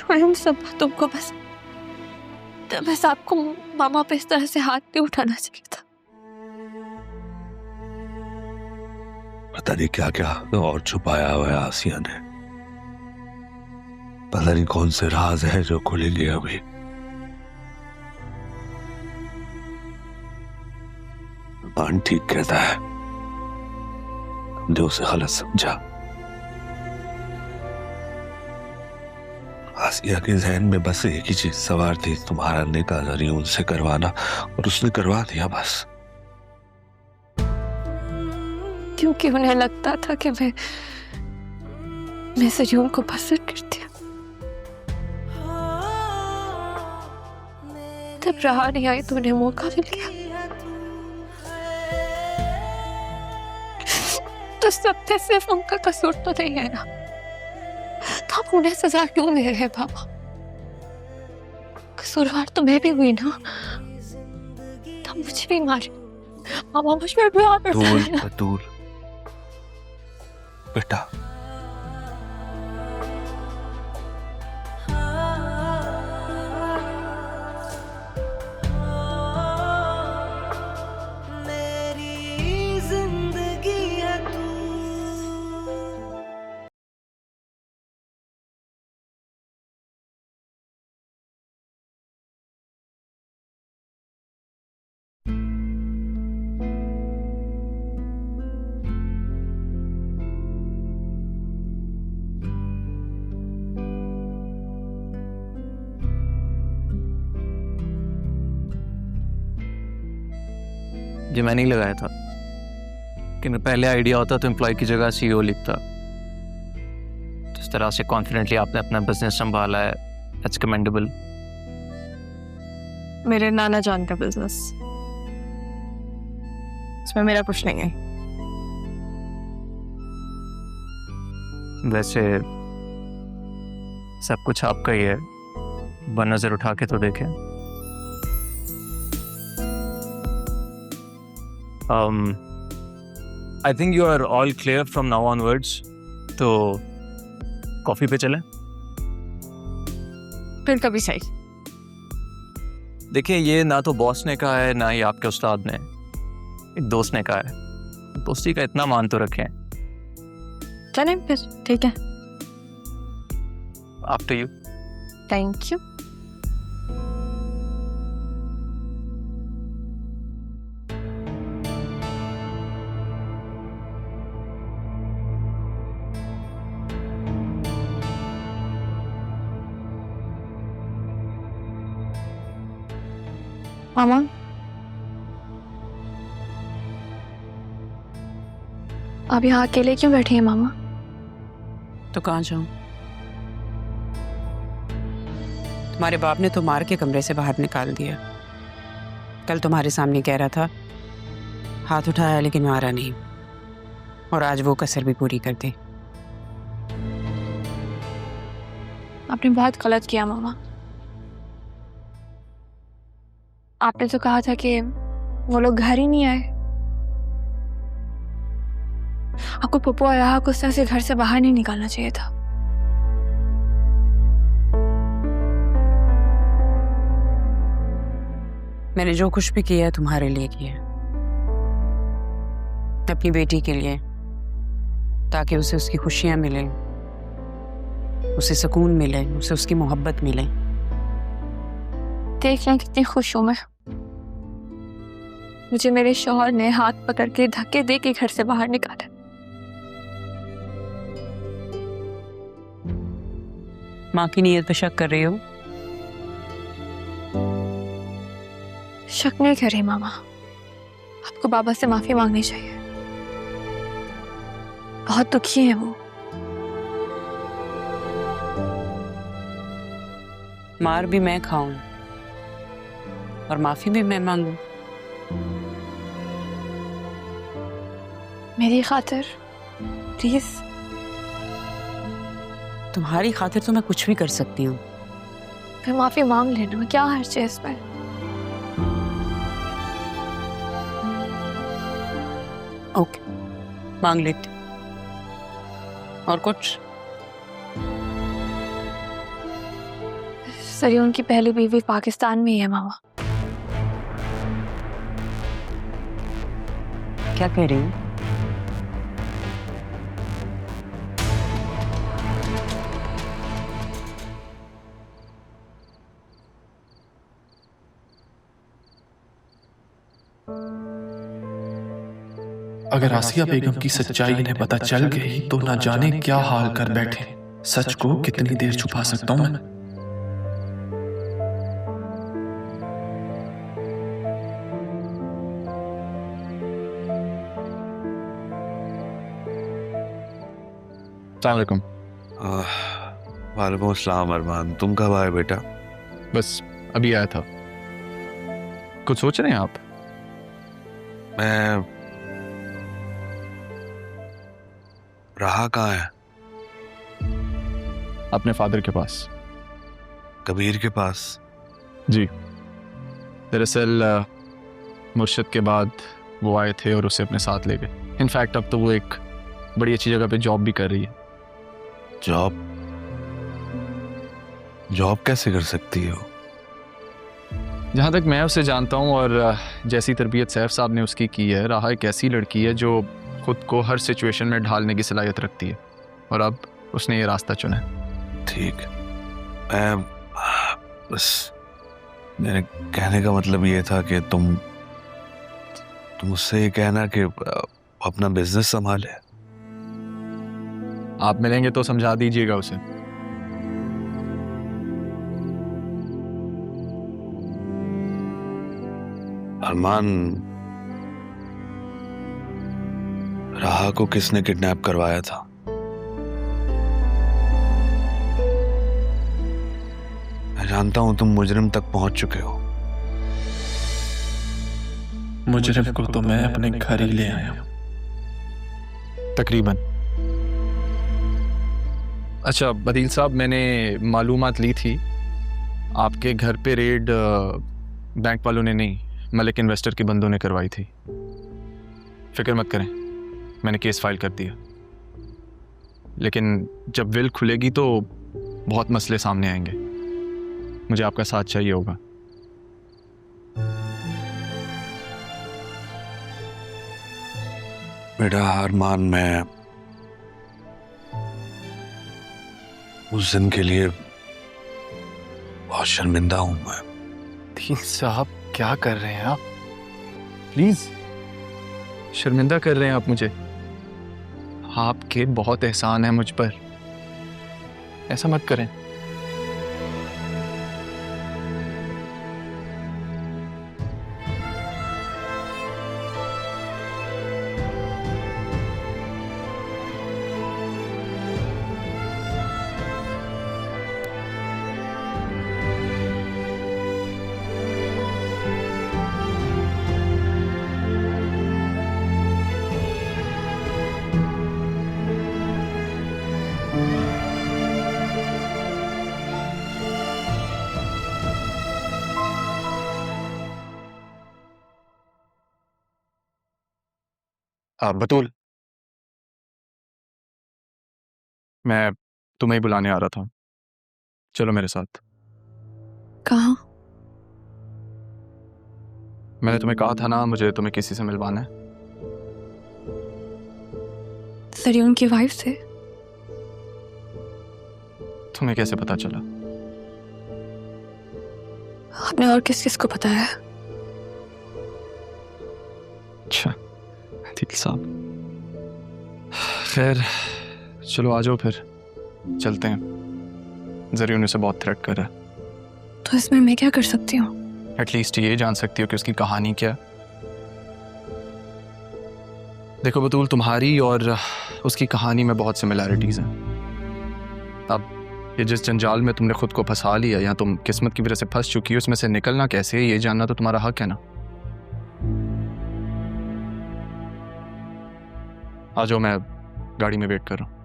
छोड़े उन सब बातों को। बस आपको मामा पे इस तरह से हाथ नहीं उठाना चाहिए था। पता नहीं क्या क्या और छुपाया हुआ है आसिया ने। पता नहीं कौन से राज है जो खुलेंगे अभी। मान ठीक कहता है, हमने उसे गलत समझा। आसिया के जहन में बस एक ही चीज सवार थी, तुम्हारा निकाह जरी उनसे करवाना, और उसने करवा दिया बस। क्योंकि उन्हें लगता था कि मैं सजून को पसंद करती हूँ। तब रहा नहीं आई तो उन्हें मौका मिल गया। तो सब में सिर्फ उनका कसूर तो नहीं है ना, तो आप उन्हें सजा क्यों दे रहे पापा? कसूरवार तो मैं भी हुई ना, तब मुझे भी मारे। पापा मुझ पर प्यार करता है। बतूल बेटा, ये मैं नहीं लगाया था कि मैं पहले आइडिया होता तो एम्प्लॉय की जगह सीईओ लिखता। जिस तरह से कॉन्फिडेंटली आपने अपना बिजनेस संभाला है, दैट्स कमेंडेबल। मेरे नाना जान का बिजनेस, इसमें मेरा कुछ नहीं है। वैसे सब कुछ आपका ही है, नजर उठा के तो देखें। I think you are all clear from now onwards. तो कॉफी पे चलें? फिर कभी सही। देखिए, ये ना तो बॉस ने कहा है ना ही आपके उस्ताद ने, एक दोस्त ने कहा है। दोस्ती का इतना मान तो रखें। चलें फिर, ठीक है। After you. Thank you. मामा, आप यहाँ अकेले क्यों बैठे हैं मामा? तो कहाँ जाऊं? तुम्हारे बाप ने तो मार के कमरे से बाहर निकाल दिया। कल तुम्हारे सामने कह रहा था, हाथ उठाया लेकिन मारा नहीं, और आज वो कसर भी पूरी कर दी। आपने बहुत गलत किया मामा। आपने तो कहा था कि वो लोग घर ही नहीं आए। आपको पप्पू और राहा को उस तरह से घर से बाहर नहीं निकालना चाहिए था। मैंने जो कुछ भी किया तुम्हारे लिए किया, अपनी बेटी के लिए, ताकि उसे उसकी खुशियां मिले, उसे सुकून मिले, उसे उसकी मोहब्बत मिले। देख लें कितनी खुश हूं मैं। मुझे मेरे शौहर ने हाथ पकड़ के धक्के दे के घर से बाहर निकाला। माँ की नीयत पे शक कर रही हो? शक नहीं कर रही मामा, आपको बाबा से माफी मांगनी चाहिए। बहुत दुखी है वो। मार भी मैं खाऊं और माफी भी मैं मांगूं? मेरी खातिर प्लीज। तुम्हारी खातिर तो मैं कुछ भी कर सकती हूँ। फिर माफी मांग लेना, क्या हर्ज है इसमें? ओके, मांग लेते। और कुछ? सरियन उनकी पहली बीवी पाकिस्तान में ही है मामा। क्या कह रही हो? अगर आसिया बेगम की सच्चाई इन्हें पता चल गई तो ना जाने क्या हाल कर बैठे। सच को कितनी देर छुपा सकता हूं मैं? अस्सलामुअलैकुम। वालेकुम अस्सलाम अरमान, तुम कब आए बेटा? बस अभी आया था। कुछ सोच रहे हैं आप? मैं रहा कहाँ है? अपने फादर के पास। कबीर के पास? जी, दरअसल मुर्शद के बाद वो आए थे और उसे अपने साथ ले गए। इनफैक्ट अब तो वो एक बड़ी अच्छी जगह पे जॉब भी कर रही है। जॉब? जॉब कैसे कर सकती हो? जहाँ तक मैं उसे जानता हूँ और जैसी तरबियत सैफ साहब ने उसकी की है, राहा एक ऐसी लड़की है जो खुद को हर सिचुएशन में ढालने की सलाहियत रखती है और अब उसने ये रास्ता चुना है। ठीक, मैं बस मेरे कहने का मतलब ये था कि तुम उससे ये कहना कि अपना बिजनेस संभाले। आप मिलेंगे तो समझा दीजिएगा उसे। अरमान, राहा को किसने किडनैप करवाया था? मैं जानता हूं तुम मुजरिम तक पहुंच चुके हो। मुजरिम को तो मैं अपने घर ही ले आया हूं। तकरीबन। अच्छा बदील साहब, मैंने मालूमात ली थी आपके घर पे रेड बैंक वालों ने नहीं, मलिक इन्वेस्टर के बंदों ने करवाई थी। फिक्र मत करें, मैंने केस फाइल कर दिया। लेकिन जब विल खुलेगी तो बहुत मसले सामने आएंगे। मुझे आपका साथ चाहिए होगा। बेटा अरमान, मैं उस दिन के लिए बहुत शर्मिंदा हूं। मैं बदील साहब, क्या कर रहे हैं आप? प्लीज, शर्मिंदा कर रहे हैं आप मुझे? आपके बहुत एहसान है मुझ पर, ऐसा मत करें। बतूल, मैं तुम्हें ही बुलाने आ रहा था। चलो मेरे साथ। कहाँ? मैंने तुम्हें कहा था ना, मुझे तुम्हें किसी से मिलवाना है। सरियन की वाइफ से? तुम्हें कैसे पता चला? आपने और किस किस को बताया? अच्छा ठीक साहब, खैर चलो आ जाओ, फिर चलते हैं। जरियन उसे बहुत थ्रेट कर रहा है। तो इसमें मैं क्या कर सकती हूँ? एटलीस्ट ये जान सकती हो कि उसकी कहानी क्या है। देखो बतूल, तुम्हारी और उसकी कहानी में बहुत सिमिलैरिटीज हैं। अब ये जिस जंजाल में तुमने खुद को फंसा लिया या तुम किस्मत की वजह से फंस चुकी हो, उसमें से निकलना कैसे है ये जानना तो तुम्हारा हक है ना। आ जाओ, मैं गाड़ी में वेट कर रहा हूँ।